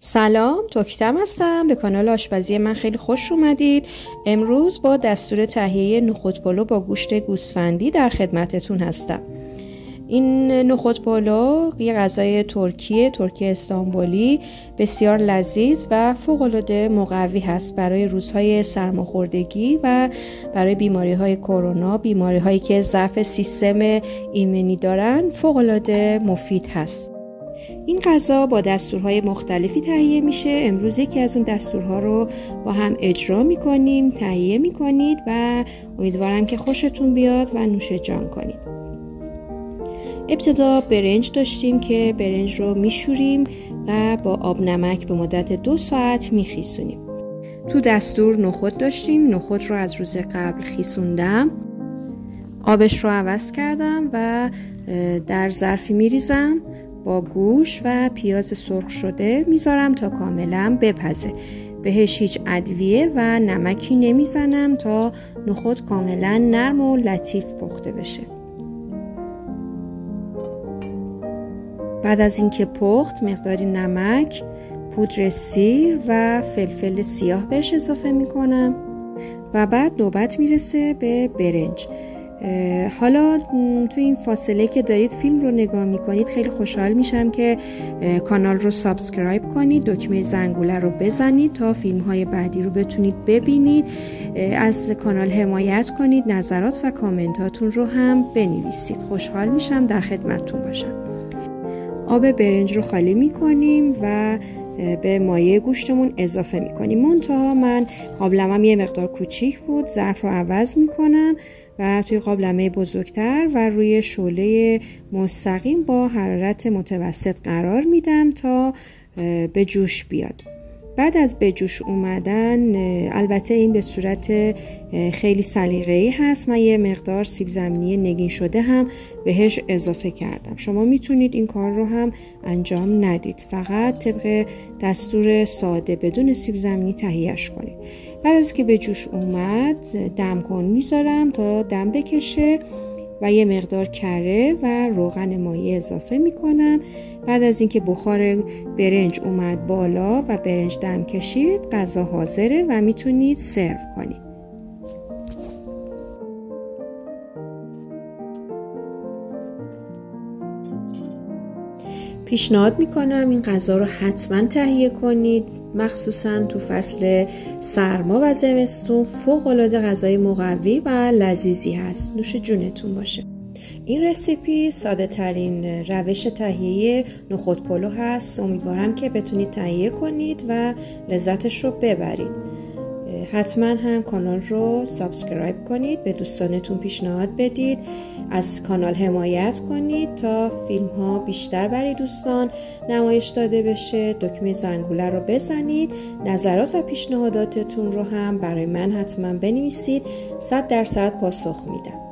سلام، توکیتم هستم. به کانال آشپزی من خیلی خوش اومدید. امروز با دستور تهیه نخود پلو با گوشت گوسفندی در خدمتتون هستم. این نخود پلو یه غذای ترکی استانبولی بسیار لذیذ و فوق‌العاده مقوی هست برای روزهای سرماخوردگی و برای بیماری‌های کرونا، بیماری‌هایی که ضعف سیستم ایمنی دارن، فوق‌العاده مفید هست. این غذا با دستورهای مختلفی تهیه میشه. امروز یکی از اون دستورها رو با هم اجرا میکنیم، تهیه میکنید و امیدوارم که خوشتون بیاد و نوش جان کنید. ابتدا برنج داشتیم که برنج رو میشوریم و با آب نمک به مدت 2 ساعت میخیسونیم. تو دستور نخود داشتیم. نخود رو از روز قبل خیسوندم، آبش رو عوض کردم و در ظرفی میریزم، با گوشت و پیاز سرخ شده میذارم تا کاملا بپزه. بهش هیچ ادویه و نمکی نمیزنم تا نخود کاملا نرم و لطیف پخته بشه. بعد از اینکه پخت مقداری نمک، پودر سیر و فلفل سیاه بهش اضافه میکنم و بعد نوبت میرسه به برنج. حالا تو این فاصله که دارید فیلم رو نگاه میکنید خیلی خوشحال میشم که کانال رو سابسکرایب کنید، دکمه زنگوله رو بزنید تا فیلم های بعدی رو بتونید ببینید. از کانال حمایت کنید، نظرات و کامنتاتون رو هم بنویسید. خوشحال میشم در خدمتتون باشم. آب برنج رو خالی میکنیم و به مایه گوشتمون اضافه میکنیم. منتها من قابلمه‌م یه مقدار کوچیک بود، ظرف رو عوض میکنم و توی قابلمه بزرگتر و روی شعله مستقیم با حرارت متوسط قرار میدم تا به جوش بیاد. بعد از به جوش اومدن، البته این به صورت خیلی سلیقه‌ای هست، من یه مقدار سیب زمینی نگین شده هم بهش اضافه کردم. شما میتونید این کار رو هم انجام ندید، فقط طبق دستور ساده بدون سیب زمینی تهیهش کنید. بعد از که به جوش اومد دم کن میذارم تا دم بکشه و یه مقدار کره و روغن مایه اضافه میکنم. بعد از اینکه بخار برنج اومد بالا و برنج دم کشید، غذا حاضره و میتونید سرو کنید. پیشنهاد میکنم این غذا رو حتما تهیه کنید، مخصوصا تو فصل سرما و زمستون. فوق‌العاده غذای مقوی و لذیذی هست. نوش جونتون باشه. این رسیپی ساده ترین روش تهیه نخود پلو هست. امیدوارم که بتونید تهیه کنید و لذتش رو ببرید. حتما هم کانال رو سابسکرایب کنید، به دوستانتون پیشنهاد بدید، از کانال حمایت کنید تا فیلم ها بیشتر برای دوستان نمایش داده بشه. دکمه زنگوله رو بزنید. نظرات و پیشنهاداتتون رو هم برای من حتما بنویسید. 100% پاسخ میدم.